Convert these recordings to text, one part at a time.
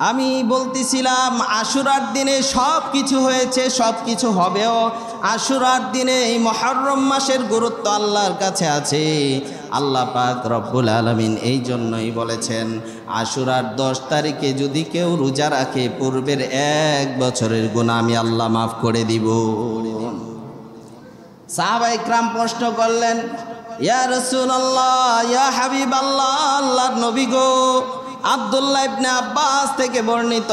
আমি বলতেছিলাম আশুরার দিনে সব কিছু হয়েছে, সব কিছু হবেও। আশুরার দিনে এই মুহররম মাসের গুরুত্ব আল্লাহর কাছে আছে। আল্লাহ পাক রব্বুল আলামিন এই জন্যই বলেছেন, আশুরার 10 তারিখে যদি কেউ রোজা রাখে পূর্বের 1 বছরের গুনাহ আমি আল্লাহ মাফ করে দিব। সাহাবায়ে কিরাম প্রশ্ন করলেন, ইয়া রাসূলুল্লাহ, ইয়া হাবিবাল্লাহ, আল্লাহর নবী গো, আব্দুল্লাহ ইবনে আব্বাস থেকে বর্ণিত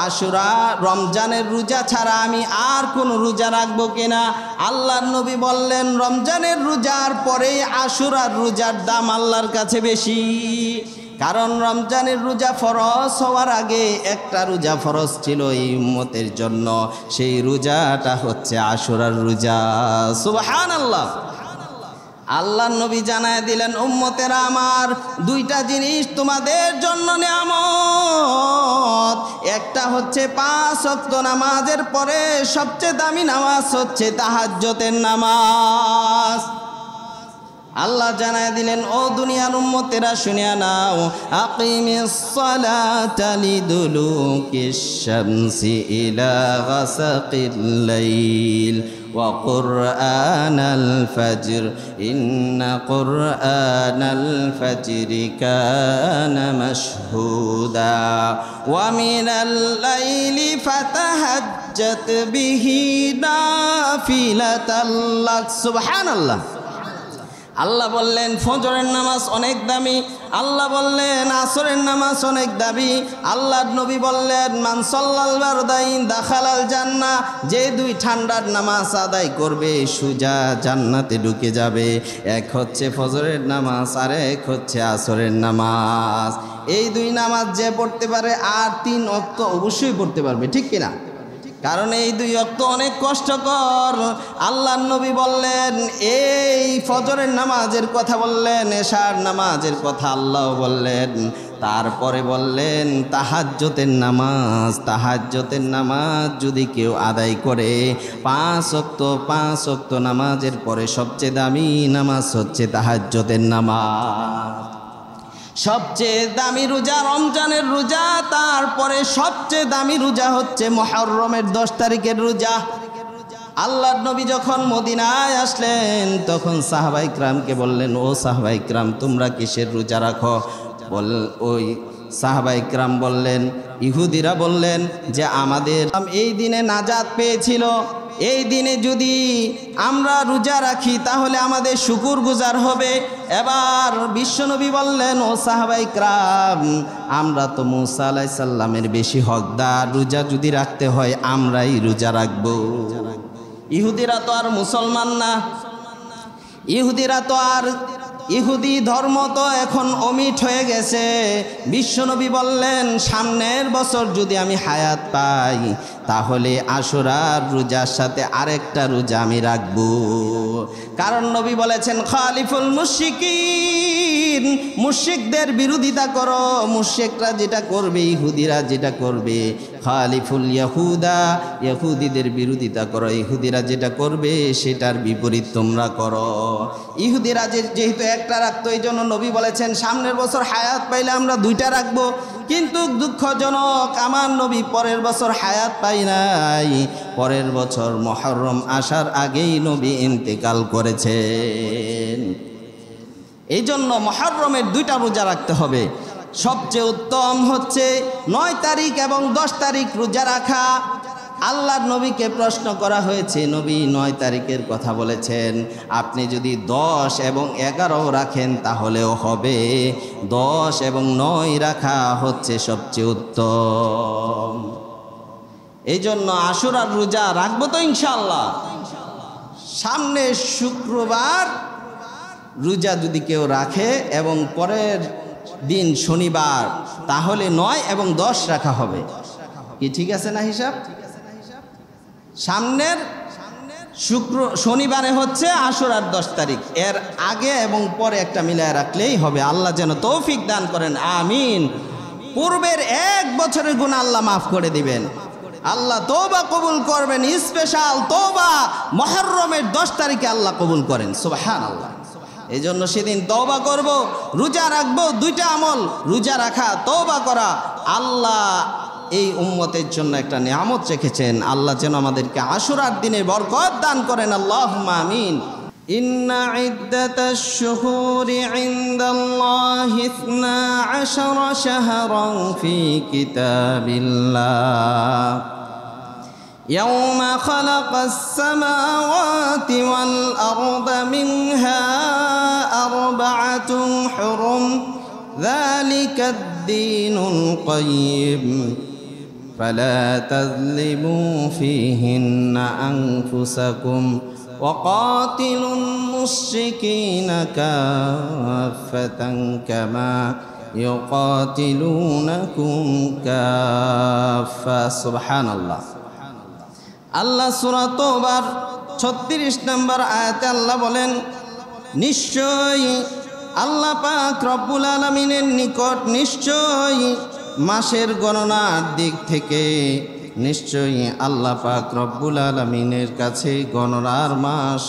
আশুরা রমজানের রোজা ছাড়া আমি আর কোন রোজা রাখবো কিনা? আল্লাহর নবী বললেন, রমজানের রোজার পরে আশুরার রোজার দাম আল্লাহর কাছে বেশি। কারণ রমজানের রোজা ফরজ হওয়ার আগে একটা রোজা ফরজ ছিল এই উম্মতের জন্য, সেই রোজাটা হচ্ছে আশুরার রোজা। সুবহানাল্লাহ। আল্লাহর নবী জানায় দিলেন, উম্মতেরা আমার, 2টা জিনিস তোমাদের জন্য নিয়ামত। একটা হচ্ছে 5 ওয়াক্ত নামাজের পরে সবচেয়ে দামি নামাজ হচ্ছে তাহাজ্জুদের নামাজ। আল্লাহ জানায় দিলেন, ও দুনিয়ার উম্মতেরা শুনিয়া নাও, আকিমিস সালাতা লিদুলুকিশ শামসি ইলা গাসাকিল লাইল ওয়া কুরআনাল ফাজর ইন্না কুরআনাল ফাজরি কানা মাশহুদা ওয়া মিনাল লাইলি ফাতাহাজ্জাত বিহি নাফিলাতাল লাক। সুবহানাল্লাহ। আল্লাহ বললেন ফজরের নামাজ অনেক দামি, আল্লাহ বললেন আসরের নামাজ অনেক দামি। আল্লাহর নবী বললেন, মান সাল্লাল বারদাইন দাখালাল জান্নাহ, যে 2 ঠান্ডার নামাজ আদায় করবে সোজা জান্নাতে ঢুকে যাবে। এক হচ্ছে ফজরের নামাজ আর এক হচ্ছে আসরের নামাজ। এই 2 নামাজ যে পড়তে পারে আর 3 ওয়াক্ত অবশ্যই পড়তে পারবে, ঠিক কিনা? কারণ এই 2 ওয়াক্ত অনেক কষ্টকর। আল্লাহর নবী বললেন, এই ফজরের নামাজের কথা বললেন, এশার নামাজের কথা আল্লাহ বললেন, তারপরে বললেন তাহাজ্জুদের নামাজ। তাহাজ্জুদের নামাজ যদি কেউ আদায় করে 5 ওয়াক্ত নামাজের পরে সবচেয়ে দামি নামাজ হচ্ছে তাহাজ্জুদের নামাজ। সবচেয়ে দামি রোজা রমজানের রোজা, তারপরে সবচেয়ে দামি রোজা হচ্ছে মুহররমের 10 তারিখের রোজা। আল্লাহর নবী যখন মদিনায় আসলেন তখন সাহাবায়ে কিরামকে বললেন, ও সাহাবায়ে কিরাম, তোমরা কিসের রোজা রাখো? ওই সাহাবায়ে কিরাম বললেন, ইহুদিরা বললেন যে আমাদের এই দিনে নাজাত পেয়েছিল, এই দিনে যদি আমরা রোজা রাখি তাহলে আমাদের শুকরগুজার হবে। এবার বিশ্বনবী বললেন, ও সাহাবায়ে কিরাম, আমরা তো মুসা আলাইহিস সালামের বেশি হকদার, রোজা যদি রাখতে হয় আমরাই রোজা রাখব। ইহুদিরা তো আর মুসলমান না, ইহুদিরা তো আর ইহুদি ধর্ম তো এখন অমিট হয়ে গেছে। বিশ্বনবী বললেন, সামনের বছর যদি আমি হায়াত পাই তাহলে আশুরার রোজার সাথে আরেকটা রোজা আমি রাখব। কারণ নবী বলেছেন, খালিফুল মুশরিকিন, মুশরিকদের বিরোধিতা করো। মুশরিকরা যেটা করবে, ইহুদিরা যেটা করবে, খালিফুল ইয়াহুদা, ইহুদিদের বিরোধিতা করো। ইহুদিরা যেটা করবে সেটার বিপরীত তোমরা করো। ইহুদিরা যেহেতু একটা রাখতো, এই জন্য নবী বলেছেন সামনের বছর হায়াত পাইলে আমরা 2টা রাখবো। কিন্তু দুঃখজনক, আমার নবী পরের বছর হায়াত পাই নাই, পরের বছর মুহররম আসার আগেই নবী ইন্তেকাল করেছেন। এই জন্য মুহররমের 2টা রোজা রাখতে হবে। সবচেয়ে উত্তম হচ্ছে 9 তারিখ এবং 10 তারিখ রোজা রাখা। আল্লাহর নবীকে প্রশ্ন করা হয়েছে, নবী 9 তারিখের কথা বলেছেন, আপনি যদি 10 এবং 11 রাখেন তাহলেও হবে। 10 এবং 9 রাখা হচ্ছে সবচেয়ে উত্তম। এই জন্য আশুরার রোজা রাখবো তো ইনশাআল্লাহ। সামনে শুক্রবার রোজা যদি কেউ রাখে এবং পরের দিন শনিবার, তাহলে 9 এবং 10 রাখা হবে। কি ঠিক আছে না হিসাব? সামনের শনিবারে হচ্ছে আশুরার 10 তারিখ, এর আগে এবং পরে একটা মিলায় রাখলেই হবে। আল্লাহ যেন তৌফিক দান করেন, আমিন। পূর্বের 1 বছরের গুনাহ আল্লাহ মাফ করে দিবেন। আল্লাহ তওবা কবুল করবেন। স্পেশাল তওবা মুহররমের 10 তারিখে আল্লাহ কবুল করেন। সুবহানাল্লাহ। এই জন্য সেদিন তওবা করব, রোজা রাখবো। 2টা আমল, রোজা রাখা, তওবা করা। আল্লাহ এই উম্মতের জন্য একটা নিয়ামত রেখেছেন। আল্লাহ যেন আমাদেরকে আশুরার দিনে বরকত দান করেন, আল্লাহুম্মা আমিন। ইন্না ইদ্দাতাশ শুহুরি ইনদাল্লাহি 12 শাহরান ফি কিতাবিল্লাহ ইয়াওমা খালাকাস সামাওয়াতি ওয়াল আরদা মিনহা আরবাআতুন হুরুম যালিকা আদ-দীনুল কাইয়্যিম ফালা তাযলিমু ফীহিন্না আনফুসাকুম وقاتلوا المشركين كافة كما يقاتلونكم كافة سبحان الله আল্লাহ সূরা তওবার 36 নম্বর আয়াতে আল্লাহ বলেন, নিশ্চয়ই আল্লাহ পাক রব্বুল আলামিনের নিকট নিশ্চয়ই মাসের গণনার দিক থেকে নিশ্চয়ই আল্লাহ পাক রব্বুল আলামিনের কাছে গণনার মাস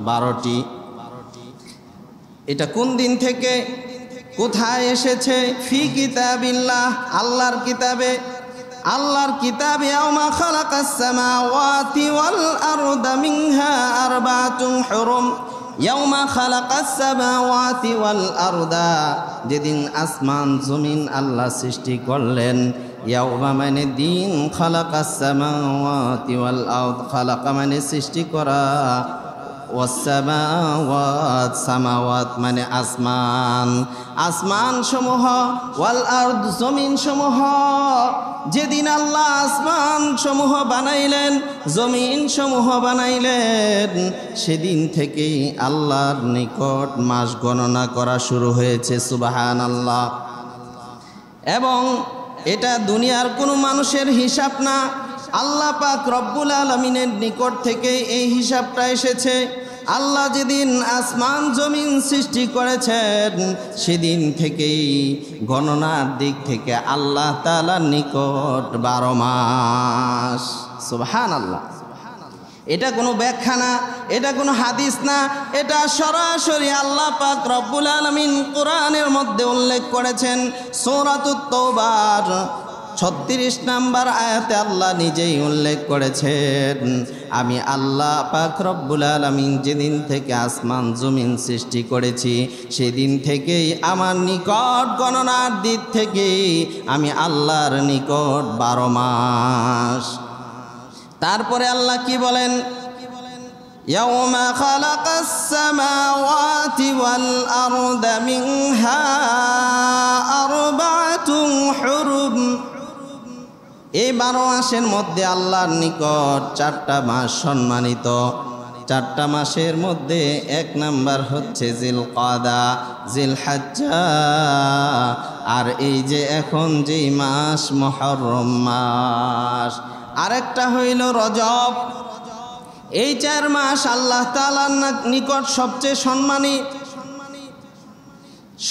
12টি। এটা কোন দিন থেকে কোথায় এসেছে? ফি কিতাবিল্লাহ, আল্লাহর কিতাবে। আল্লাহর কিতাবে ইয়াওমা খালাকাস সামাওয়াতি ওয়াল আরদা মিনহা আরবাআতুন হুরুম ইয়াওমা খালাকাস সামাওয়াতি ওয়াল আরদা, যেদিন আসমান জমিন আল্লাহ সৃষ্টি করলেন। ইয়াওমা মানে দিন, খালাকাস সামাওয়াতি ওয়াল আরদ, খালাকা মানে সৃষ্টি করা, ওয়াস সামাওয়াত, সামাওয়াত মানে আসমান, আসমান সমূহ, ওয়াল আরদ জমিন সমূহ। যেদিন আল্লাহ আসমান সমূহ বানাইলেন, জমিন সমূহ বানাইলেন, সেদিন থেকেই আল্লাহর নিকট মাস গণনা করা শুরু হয়েছে। সুবহানাল্লাহ। এবং এটা দুনিয়ার কোনো মানুষের হিসাব না, আল্লাহ পাক রব্বুল আলামিনের নিকট থেকে এই হিসাবটা এসেছে। আল্লাহ যেদিন আসমান জমিন সৃষ্টি করেছেন, সেদিন থেকেই গণনার দিক থেকে আল্লাহ তাআলার নিকট 12 মাস। সুবহানাল্লাহ। এটা কোনো ব্যাখ্যা না, এটা কোনো হাদিস না, এটা সরাসরি আল্লাহ পাক রব্বুল আলামিন কোরআনের মধ্যে উল্লেখ করেছেন। সূরাতুত তাওবার 36 নম্বর আয়াতে আল্লাহ নিজেই উল্লেখ করেছেন, আমি আল্লাহ পাক রব্বুল আলামিন যেদিন থেকে আসমান জমিন সৃষ্টি করেছি, সেদিন থেকেই আমার নিকট গণনার দিক থেকে আমি আল্লাহর নিকট 12 মাস। তারপরে আল্লাহ কি বলেন? ইয়াওমা খালাকাস সামাওয়াতি ওয়াল আরদা মিনহা আরবাআতুন হুরুম, এই 12 মাসের মধ্যে আল্লাহর নিকট 4টা মাস সম্মানিত। 4টা মাসের মধ্যে 1 নাম্বার হচ্ছে জিলকাদা, জিলহজ্জা, আর এই যে এখন যেই মাস মুহররম মাস, আরেকটা হইল রজব। এই 4 মাস আল্লাহ তাআলার নিকট সবচেয়ে সম্মানী।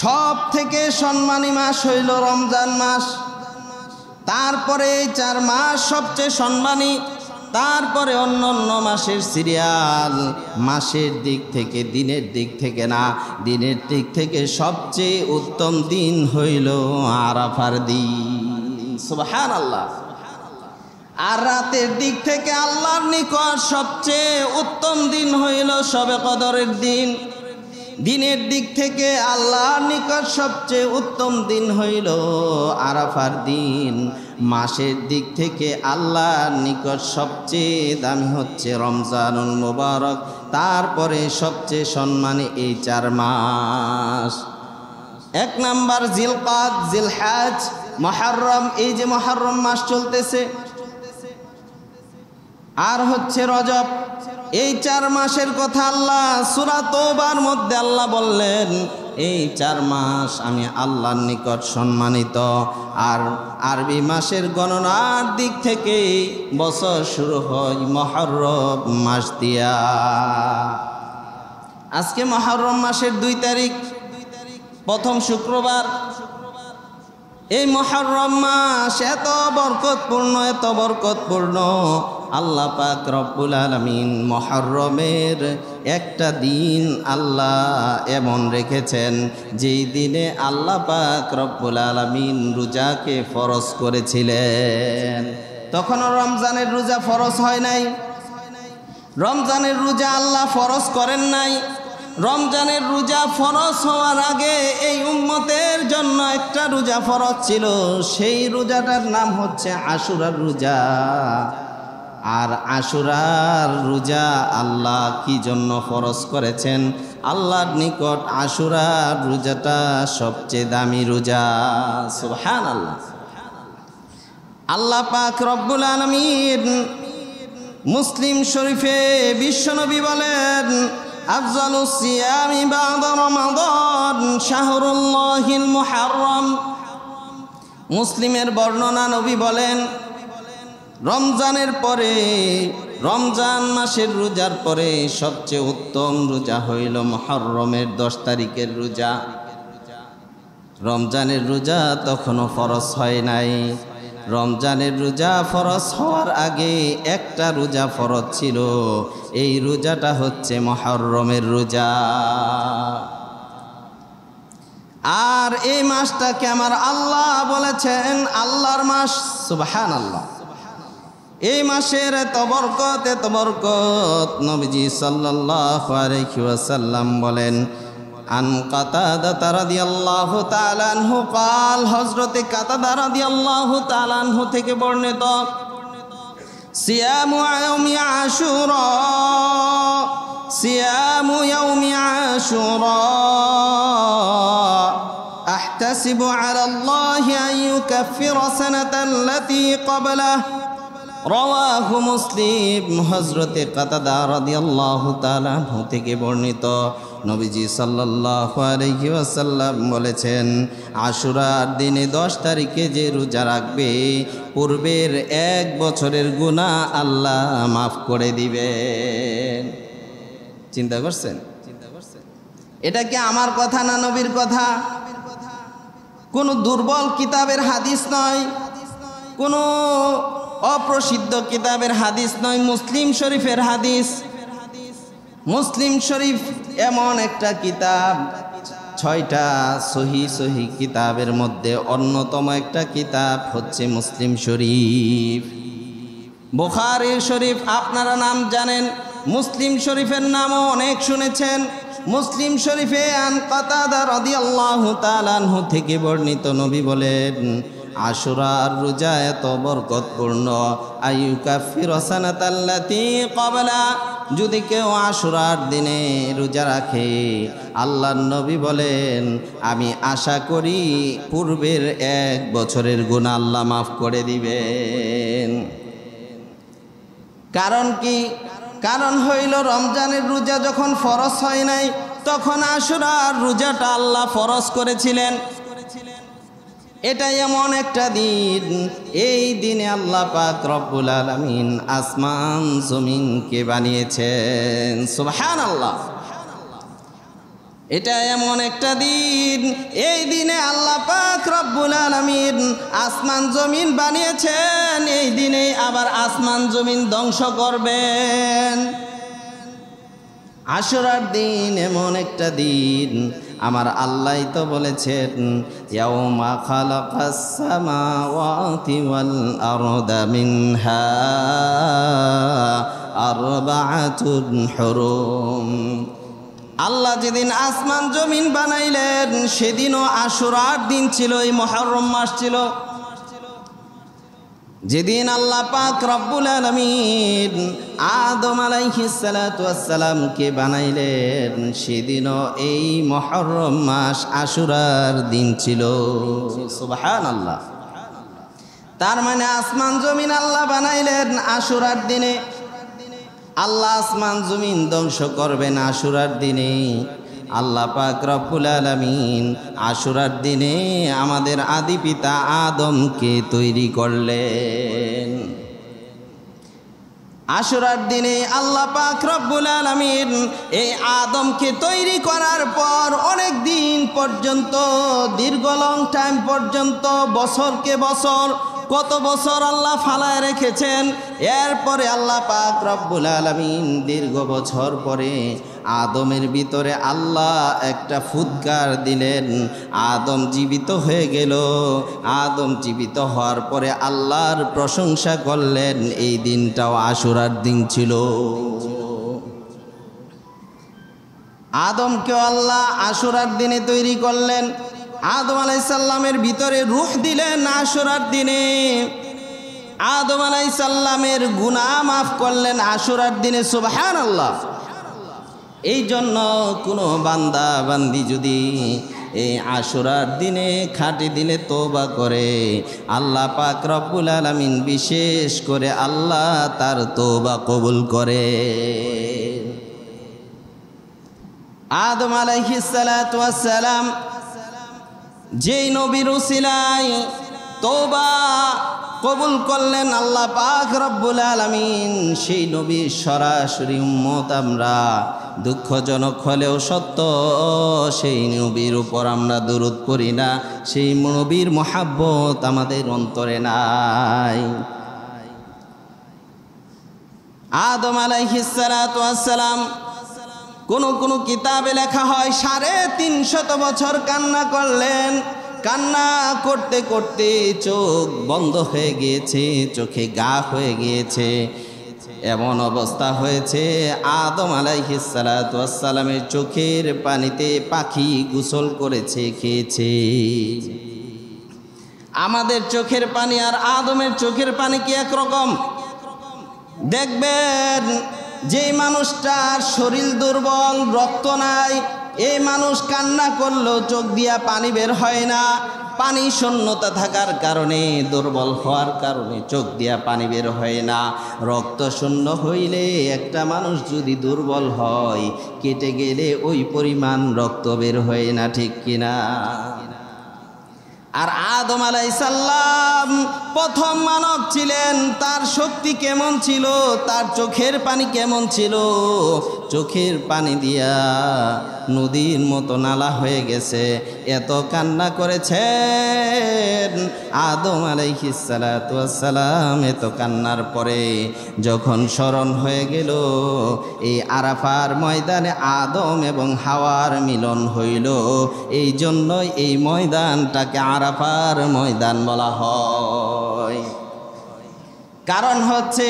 সব থেকে সম্মানী মাস হইল রমজান মাস, তারপরে এই 4 মাস সবচেয়ে সম্মানী, তারপরে অন্য মাসের সিরিয়াল। মাসের দিক থেকে, দিনের দিক থেকে না, দিনের দিক থেকে সবচেয়ে উত্তম দিন হইল আরাফার দিন। সুবহানাল্লাহ। আর রাতের দিক থেকে আল্লাহর নিকট সবচেয়ে উত্তম দিন হইল শবে কদরের দিন। দিনের দিক থেকে আল্লাহর নিকট সবচেয়ে উত্তম দিন হইল আরাফার দিন। মাসের দিক থেকে আল্লাহর নিকট সবচেয়ে দামি হচ্ছে রমজানুল মুবারক, তারপরে সবচেয়ে সম্মানী এই 4 মাস। 1 নাম্বার জিলকাদ, জিলহজ, মুহররম, এই যে মুহররম মাস চলতেছে, আর হচ্ছে রজব। এই 4 মাসের কথা আল্লাহ সূরা তওবার মধ্যে আল্লাহ বললেন, এই 4 মাস আমি আল্লাহর নিকট সম্মানিত। আর আরবি মাসের গণনার দিক থেকে বছর শুরু হয় মুহররম মাস দিয়া। আজকে মুহররম মাসের 2 তারিখ, প্রথম শুক্রবার। এই মুহররম মাস এত বরকতপূর্ণ, এত বরকতপূর্ণ। আল্লাহ পাক রব্বুল আলামিন মুহররমের একটা দিন আল্লাহ এমন রেখেছেন যেই দিনে আল্লাহ পাক রব্বুল আলামিন রোজাকে ফরজ করেছিলেন। তখনও রমজানের রোজা ফরজ হয় নাই, রমজানের রোজা আল্লাহ ফরজ করেন নাই। রমজানের রোজা ফরজ হওয়ার আগে এই উম্মতের জন্য একটা রোজা ফরজ ছিল, সেই রোজাটার নাম হচ্ছে আশুরার রোজা। আর আশুরার রোজা আল্লাহ কি জন্য ফরজ করেছেন? আল্লাহর নিকট আশুরার রোজাটা সবচেয়ে দামি রোজা। সুবহানাল্লাহ। আল্লাহ পাক রব্বুল আলামিন মুসলিম শরীফে বিশ্বনবী বলেন, আফজালুস সিয়ামি বা'দা রমাদান শাহরুল্লাহিল মুহাররম। মুসলিমের বর্ণনা, নবী বলেন রমজানের পরে, রমজান মাসের রোজার পরে সবচেয়ে উত্তম রোজা হইল মুহররমের 10 তারিখের রোজা। রমজানের রোজা তখনও ফরজ হয় নাই। রমজানের রোজা ফরজ হওয়ার আগে একটা রোজা ফরজ ছিল, এই রোজাটা হচ্ছে মুহররমের রোজা। আর এই মাসটাকে আমার আল্লাহ বলেছেন আল্লাহর মাস। সুবহানাল্লাহ। এই মাসের এত বরকত নবীজি সাল্লাল্লাহু আলাইহি ওয়াসাল্লাম বলেন, আন কাতাদা রাদিয়াল্লাহু তাআলা আনহু قال, হযরতে কাতাদা রাদিয়াল্লাহু তাআলা আনহু থেকে বর্ণিত, সিয়ামু ইয়াউমি আশুরা, সিয়ামু ইয়াউমি আশুরা আহতাসিবু আলা আল্লাহি আন ইউকাফিরা সানাতাল্লাতী ক্বাবলাহু, রাওয়াহু মুসলিম। হযরতে কাতাদা রাদিয়াল্লাহু তাআলা আনহু থেকে বর্ণিত, নবীজি সাল্লাল্লাহু আলাইহি ওয়াসাল্লাম বলেছেন, আশুরার দিনে 10 তারিখে যে রোজা রাখবে পূর্বের 1 বছরের গুনাহ আল্লাহ মাফ করে দিবেন। চিন্তা করছেন? এটা কি আমার কথা না নবীর কথা? কোনো দুর্বল কিতাবের হাদিস নয়, কোনো অপ্রসিদ্ধ কিতাবের হাদিস নয়, মুসলিম শরীফের হাদিস। মুসলিম শরীফ এমন একটা কিতাব, 6টা সহি কিতাবের মধ্যে অন্যতম একটা কিতাব হচ্ছে মুসলিম শরীফ। বুখারী শরীফ আপনারা নাম জানেন, মুসলিম শরীফের নামও অনেক শুনেছেন। মুসলিম শরীফে আন কাতাদা রাদিয়াল্লাহু তাআলা আনহু থেকে বর্ণিত, নবী বলেন, আশুরার রোজা এত বরকতপূর্ণ, আইয়ুকাফিরু সানাতাল্লাতী ক্বাবলা, যদি কেউ আশুরার দিনে রোজা রাখে, আল্লাহর নবী বলেন আমি আশা করি পূর্বের 1 বছরের গুনাহ আল্লাহ মাফ করে দিবেন। কারণ কি? কারণ হইল রমজানের রোজা যখন ফরজ হয় নাই তখন আশুরার রোজাটা আল্লাহ ফরজ করেছিলেন। এটা এমন একটা দিন, এই দিনে আল্লাহ পাক রব্বুল আলামিন আসমান জমিনকে বানিয়েছেন। সুবহানাল্লাহ। এটা এমন একটা দিন, এই দিনে আল্লাহ পাক রব্বুল আলামিন আসমান জমিন বানিয়েছেন, এই দিনে আবার আসমান জমিন ধ্বংস করবেন। আশুরার দিন এমন একটা দিন, আমার আল্লাহ তো বলেছেন, ইয়াউমা খালাকাস সামাওয়াতি ওয়াল আরদা মিনহা আরবাআতুন হুরুম। আল্লাহ যেদিন আসমান জমিন বানাইলেন সেদিনও আশুরার দিন ছিল, এই মুহররম মাস ছিল। যেদিন আল্লাহ পাক রব্বুল আলামিন আদম আলাইহিস সালাতু ওয়াস সালামকে বানাইলেন সেদিনও এই মুহররম মাস আশুরার দিন ছিল। সুবহানাল্লাহ। তার মানে আসমান জমিন আল্লাহ বানাইলেন আশুরার দিনে। আল্লাহ আসমান জমিন ধ্বংস করবেন আশুরার দিনে। আল্লাহ পাক রব্বুল আলামিন আশুরার দিনে আমাদের আদি পিতা আদমকে তৈরি করলেন। আশুরার দিনে আল্লাহ পাক রব্বুল আলামিন এই আদমকে তৈরি করার পর অনেক দিন পর্যন্ত, দীর্ঘ লং টাইম পর্যন্ত, বছরকে বছর, কত বছর আল্লাহ ফালায় রেখেছেন। এরপরে আল্লাহ পাক রব্বুল আলামিন দীর্ঘ বছর পরে আদমের ভিতরে আল্লাহ একটা ফুৎকার দিলেন, আদম জীবিত হয়ে গেল। আদম জীবিত হওয়ার পরে আল্লাহর প্রশংসা করলেন। এই দিনটাও আশুরার দিন ছিল। আদমকেও আল্লাহ আশুরার দিনে তৈরি করলেন। আদম আলাইহিস সালামের ভিতরে রূহ দিলেন আশুরার দিনে। আদম আলাইহিস সালামের গুনাহ মাফ করলেন আশুরার দিনে। সুবহানাল্লাহ। এই জন্য কোনো বান্দা বান্দি যদি এই আশুরার দিনে খাঁটি দিলে তওবা করে, আল্লাহ পাক রব্বুল আলামিন বিশেষ করে আল্লাহ তার তওবা কবুল করে। আদম আলাইহিস সালাতু ওয়াস সালাম যেই নবীর উসিলায় তওবা কবুল করলেন আল্লাহ পাক রব্বুল আলামিন, সেই নবীর সরাসরি উম্মত আমরা। দুঃখজনক হলেও সত্য, সেই নবীর উপর আমরা দরুদ পড়ি না, সেই নবীর মহাব্বত আমাদের অন্তরে নাই। আদম আলাইহিস সালাতু ওয়াস সালাম কোন কিতাবে লেখা হয় 350 বছর কান্না করলেন। কান্না করতে করতে চোখ বন্ধ হয়ে গিয়েছে, চোখে গা হয়ে গিয়েছে। এমন অবস্থা হয়েছে আদম আলাইহিস সালাতু ওয়াস সালামের চোখের পানিতে পাখি গোসল করেছে, খেয়েছে। আমাদের চোখের পানি আর আদমের চোখের পানি কি একরকম? দেখবেন যে মানুষটার শরীর দুর্বল, রক্ত নাই, এই মানুষ কান্না করলেও চোখ দিয়া পানি বের হয় না। পানি শূন্যতা থাকার কারণে, দুর্বল হওয়ার কারণে চোখ দিয়া পানি বের হয় না। রক্ত শূন্য হইলে একটা মানুষ যদি দুর্বল হয়, কেটে গেলে ওই পরিমাণ রক্ত বের হয় না, ঠিক কিনা? আর আদম আলাইহিস সালাম প্রথম মানব ছিলেন। তার শক্তি কেমন ছিল, তার চোখের পানি কেমন ছিল? চোখের পানি দিয়া নদীর মতো নালা হয়ে গেছে। এত কান্না করেছেন আদম আলাইহিস সালাতু ওয়াস সালাম। এত কান্নার পরে যখন স্মরণ হয়ে গেল, এই আরাফার ময়দানে আদম এবং হাওয়ার মিলন হইল। এই জন্যই এই ময়দানটাকে আরাফার ময়দান বলা হয়। কারণ হচ্ছে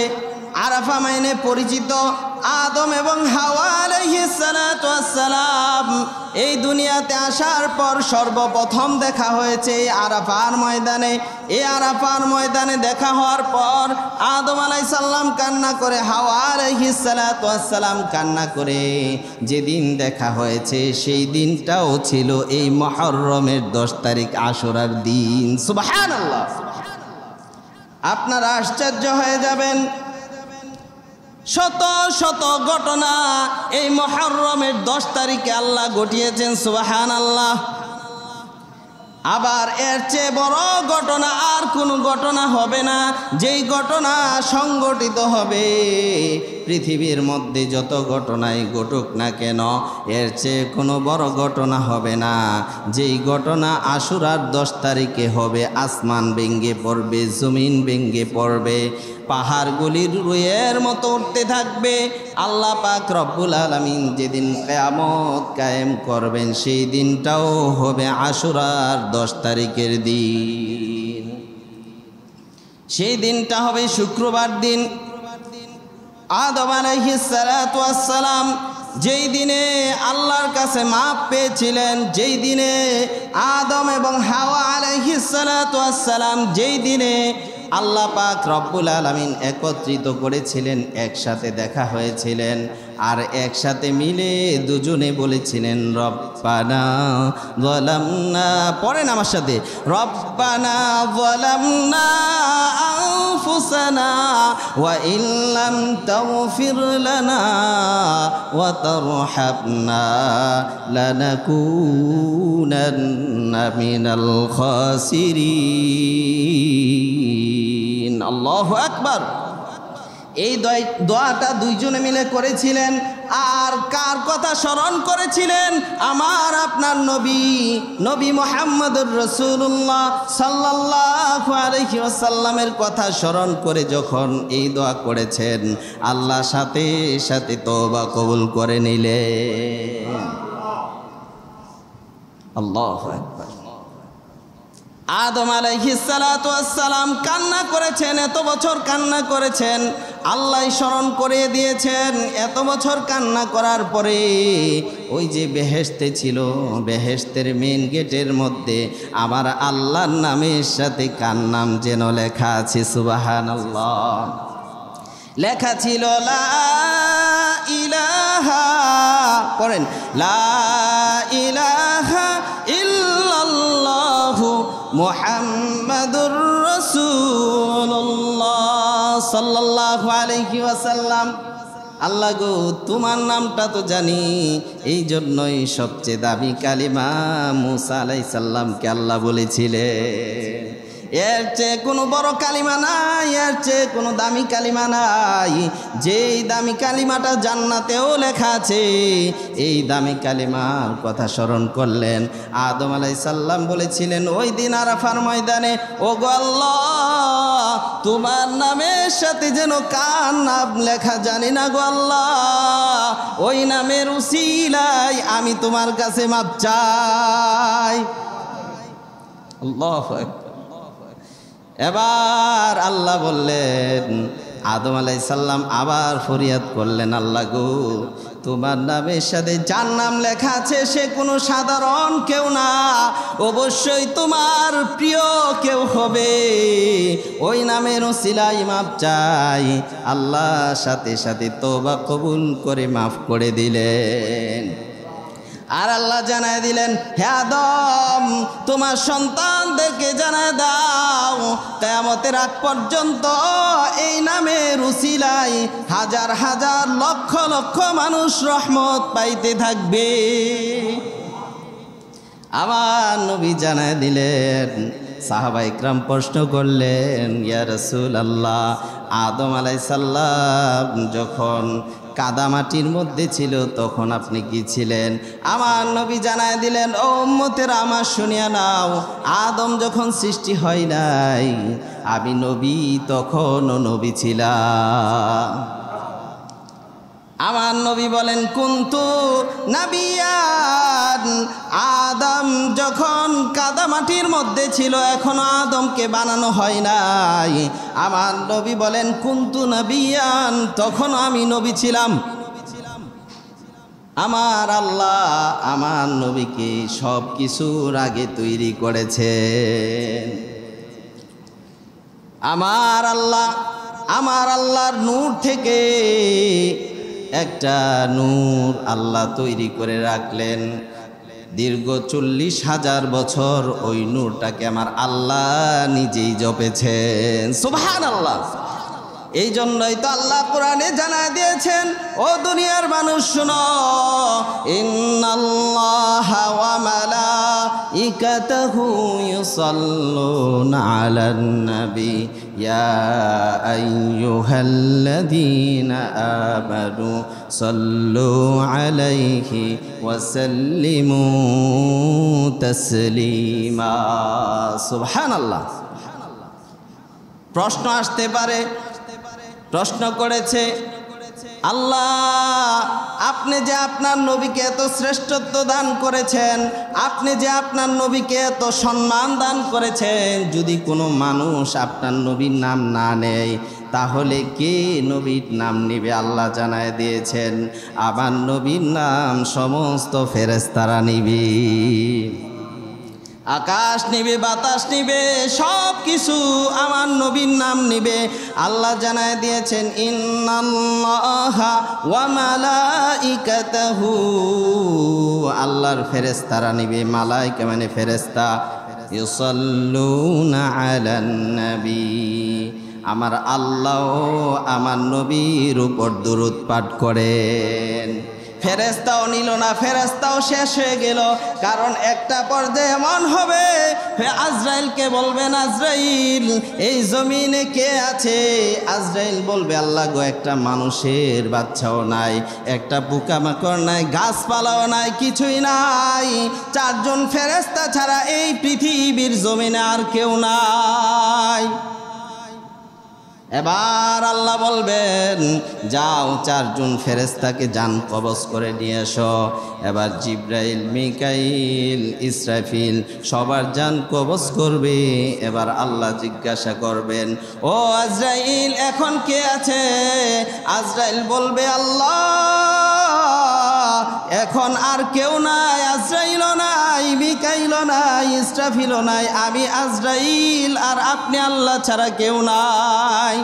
আরাফা মানে পরিচিত আদম এবং হাওয়া আলাইহিস সালাতু ওয়াস সালাম এই দুনিয়াতে আসার পর সর্বপ্রথম দেখা হয়েছে আরাফার ময়দানে। এই আরাফার ময়দানে দেখা হওয়ার পর আদম আলাইহিস সালাম কান্না করে, হাওয়া আলাইহিস সালাতু ওয়াস সালাম কান্না করে। যেদিন দেখা হয়েছে সেই দিনটাও ছিল এই মুহররমের 10 তারিখ, আশুরার দিন। সুবহানাল্লাহ। আপনারা আশ্চর্য হয়ে যাবেন, শত শত ঘটনা এই মুহররমের 10 তারিখে আল্লাহ ঘটিয়েছেন। সুবহানাল্লাহ। আবার এর চেয়ে বড় ঘটনা আর কোনো ঘটনা হবে না। যেই ঘটনা সংঘটিত হবে পৃথিবীর মধ্যে, যত ঘটনাই ঘটুক না কেন, এর চেয়ে কোনো বড় ঘটনা হবে না। যেই ঘটনা আশুরার 10 তারিখে হবে, আসমান ভেঙে পড়বে, জমিন ভেঙে পড়বে, পাহাড়গুলির রুইয়ের মতো উঠতে থাকবে। আল্লাহ পাক রব্বুল আলামিন যেদিন কিয়ামত কায়েম করবেন, সেই দিনটাও হবে আশুরার 10 তারিখের দিন। সেই দিনটা হবে শুক্রবার দিন। আদম আলাইহিস সালাতু ওয়াস সালাম যেই দিনে আল্লাহর কাছে মাপ পেয়েছিলেন, যেই দিনে আদম এবং হাওয়া আলাইহিস সালাতু ওয়াস সালাম যেই দিনে আল্লাহ পাক রব্বুল আলামিন একত্রিত করেছিলেন, একসাথে দেখা হয়েছিলেন, আর একসাথে মিলে দুজনে বলেছিলেন রব্বানা যালামনা, পড়েন আমার সাথে, রব্বানা যালামনা আনফুসানা ওয়া ইল্লাম তাগফির লানা ওয়া তারহামনা লানাকুনান্না মিনাল খাসিরিন। আল্লাহু আকবার। এই দোয়াটা দুইজনে মিলে করেছিলেন। আর কার কথা স্মরণ করেছিলেন? আমার আপনার নবী, নবী মুহাম্মদুর রাসূলুল্লাহ সাল্লাল্লাহু আলাইহি ওয়াসাল্লামের কথা স্মরণ করে যখন এই দোয়া করেছেন, আল্লাহ সাথে সাথে তওবা কবুল করে নিলেন। আল্লাহু আকবার। আদম আলাইহিস সালাতু ওয়াস সালাম কান্না করেছেন, এত বছর কান্না করেছেন, আল্লাহ স্মরণ করে দিয়েছেন। এত বছর কান্না করার পরে ওই যে বেহেশতে ছিল, বেহেশতের মেন গেটের মধ্যে আমার আল্লাহর নামের সাথে কার নাম যেন লেখা আছে, সুবহানাল্লাহ, লেখা ছিল লা ইলাহা, পড়েন, লা ইলাহা ইল্লাল্লাহু মুহাম্মাদুর রাসূলুল্লাহ সাল্লাল্লাহু আলাইহি ওয়াসাল্লাম। আল্লাহ গো, তোমার নামটা তো জানি, এই জন্যই সবচেয়ে দামি কালিমা মুসা আলাইহিস সালামকে আল্লাহ বলেছিলেন, এর চেয়ে কোনো বড় কালিমা নাই, এর চেয়ে কোনো দামি কালিমা নাই। যেই দামি কালিমাটা জান্নাতেও লেখা আছে, এই দামি কালিমার কথা স্মরণ করলেন। আদম আলাইহিস সালাম বলেছিলেন ওই দিন আরাফার ময়দানে, ও গো আল্লাহ, তোমার নামের সাথে যেন কার নাম লেখা জানি না গো আল্লাহ, ওই নামের উসিলায় আমি তোমার কাছে মাপ চাই। আল্লাহু আকবার। এবার আল্লাহ বললেন, আদম আলাইহিস সালাম আবার ফরিয়াদ করলেন, আল্লাহ গো, তোমার নামের সাথে যার নাম লেখা আছে সে কোনো সাধারণ কেউ না, অবশ্যই তোমার প্রিয় কেউ হবে, ওই নামের উসিলায় মাপ চাই। আল্লাহ সাথে সাথে তওবা কবুল করে মাফ করে দিলেন। আর আল্লাহ জানায় দিলেন, হে আদম, তোমার সন্তানদেরকে জানায় দাও, কিয়ামতের আগ পর্যন্ত এই নামের উসিলায় হাজার হাজার লক্ষ লক্ষ মানুষ রহমত পাইতে থাকবে। আমার নবী জানায় দিলেন। সাহাবা ইকরাম প্রশ্ন করলেন, ইয়া রাসূলুল্লাহ, আদম আলাইহিস সালাম যখন কাদামাটির মধ্যে ছিল তখন আপনি কি ছিলেন? আমার নবী জানায় দিলেন, ও উম্মতেরা আমার শুনিয়া নাও, আদম যখন সৃষ্টি হয় নাই আমি নবী তখনও নবী ছিলাম। আমার নবী বলেন, কুনতু নাবিয়ান, আদম যখন কাদামাটির মধ্যে ছিল এখনো আদমকে বানানো হয় নাই। আমার নবী বলেন, কুনতু নাবিয়ান, তখন আমি নবী ছিলাম। আমার আল্লাহ আমার নবীকে সব কিছুর আগে তৈরি করেছেন। আমার আল্লাহর নূর থেকে একটা নূর আল্লাহ তৈরি করে রাখলেন। দীর্ঘ 40,000 বছর ওই নূরটাকে আমার আল্লাহ নিজেই জপেছেন। সুবহানাল্লাহ। এই জন্যই তো আল্লাহ কোরআনে জানায় দিয়েছেন, ও দুনিয়ার মানুষ শুনো, ইন্নাল্লাহা ওয়া মালাইকাতাহু ইউসাল্লুনা আলান নবী ইয়া আইয়ুহাল্লাযীনা আমানু সাল্লু আলাইহি ওয়া সাল্লিমু তাসলিমা। সুবহানাল্লাহ। প্রশ্ন আসতে পারে, প্রশ্ন করেছে, আল্লাহ আপনি যে আপনার নবীকে এত শ্রেষ্ঠত্ব দান করেছেন, আপনি যে আপনার নবীকে এত সম্মান দান করেছেন, যদি কোনো মানুষ আপনার নবীর নাম না নেয় তাহলে কে নবীর নাম নেবে? আল্লাহ জানায় দিয়েছেন, আমার নবীর নাম সমস্ত ফেরেশতারা নিবে, আকাশ নিবে, বাতাস নিবে, সব কিছু আমার নবীর নাম নিবে। আল্লাহ জানায় দিয়েছেন, ইন্নাল্লাহা ওয়া মালাইকাতাহু, আল্লাহর ফেরেশতারা নিবে, মালাইকা মানে ফেরেশতা, ইউসাল্লুনা আলান নবী, আমার আল্লাহ আমার নবীর উপর দুরূদ পাঠ করেন। ফেরেশতাও নিল না, ফেরেশতাও শেষ হয়ে গেল। কারণ একটা পর্যায়ে এমন হবে, আজরাইলকে বলবেন, আজরাইল এই জমিনে কে আছে? আজরাইল বলবে, আল্লাহ গো, একটা মানুষের বাচ্চাও নাই, একটা পোকামাকড় নাই, গাছপালাও নাই, কিছুই নাই। 4 জন ফেরেশতা ছাড়া এই পৃথিবীর জমিনে আর কেউ নাই। এবার আল্লাহ বলবেন, যাও 4 জন ফেরেশতাকে জান কবজ করে নিয়ে এসো। এবার জিবরাইল, মিকাইল, ইসরাফিল সবার জান কবজ করবে। এবার আল্লাহ জিজ্ঞাসা করবেন, ও আজরাইল এখন কে আছে? আজরাইল বলবে, আল্লাহ এখন আর কেউ নাই, আজরাইলও নাই, মিকাইলও নাই, ইসরাফিলও নাই, আমি আজরাইল আর আপনি আল্লাহ ছাড়া কেউ নাই।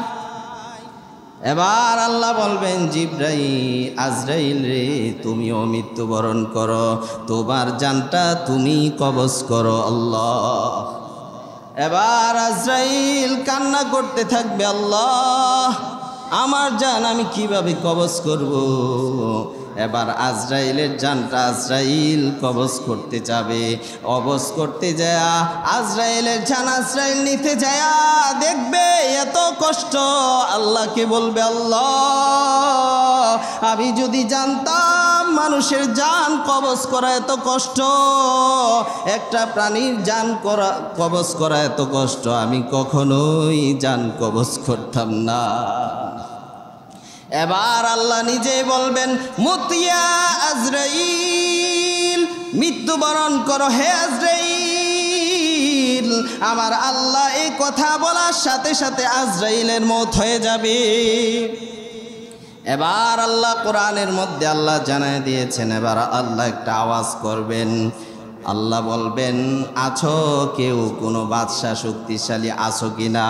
এবার আল্লাহ বলবেন, জিবরাইল, আজরাইল রে, তুমিও মৃত্যুবরণ করো, তোমার জানটা তুমি কবজ করো আল্লাহ। এবার আজরাইল কান্না করতে থাকবে, আল্লাহ আমার জান আমি কিভাবে কবজ করব? এবার আজরাইলের জানটা আজরাইল কবজ করতে যাবে। কবজ করতে যায় আজরাইলের জান আজরাইল নিতে যায় দেখবে এত কষ্ট। আল্লাহকে বলবে, আল্লাহ আমি যদি জানতাম মানুষের জান কবজ করা এত কষ্ট, একটা প্রাণীর জান কবজ করা এত কষ্ট, আমি কখনোই জান কবজ করতাম না। এবার আল্লাহ নিজেই বলবেন, মুতিয়া আজরাইল, মৃত্যুবরণ করো হে আজরাইল। আমার আল্লাহ এই কথা বলার সাথে সাথে আজরাইলের মওত হয়ে যাবে। এবার আল্লাহ কোরআনের মধ্যে আল্লাহ জানায় দিয়েছেন, এবার আল্লাহ একটা আওয়াজ করবেন, আল্লাহ বলবেন, আছো কেউ? কোনো বাদশাহ শক্তিশালী আছো কিনা?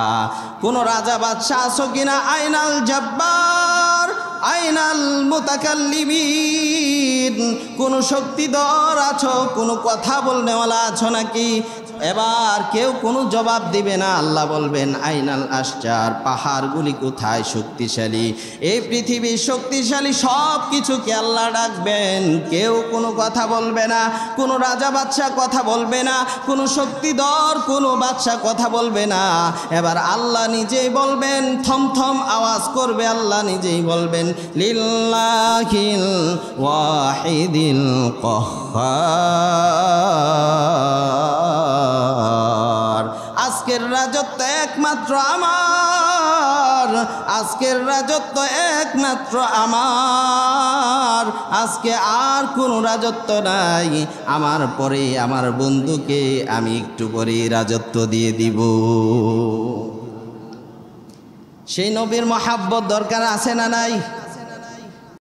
কোনো রাজা বাদশাহ আছো কিনা? আইনাল জব্বার, আইনাল মুতাকাল্লিমিন, কোনো শক্তিধর আছো? কোনো কথা বলনেওয়ালা আছো নাকি? এবার কেউ কোনো জবাব দিবে না। আল্লাহ বলবেন, আইনাল আশজার, পাহাড়গুলি কোথায় শক্তিশালী? এই পৃথিবীর শক্তিশালী সব কিছুকে আল্লাহ ডাকবেন, কেউ কোনো কথা বলবে না। কোনো রাজা বাদশাহ কথা বলবে না, কোনো শক্তিধর কোনো বাদশাহ কথা বলবে না। এবার আল্লাহ নিজেই বলবেন, থমথম আওয়াজ করবে, আল্লাহ নিজেই বলবেন, লিল্লাহিল ওয়াহিদিল কাহ্হার, আজকের রাজত্ব একমাত্র আমার, আজকের রাজত্ব একমাত্র আমার, আজকে আর কোনো রাজত্ব নাই। আমার পরে আমার বন্ধুকে আমি একটু পরে রাজত্ব দিয়ে দিব। সেই নবীর মহাব্বত দরকার আছে না নাই?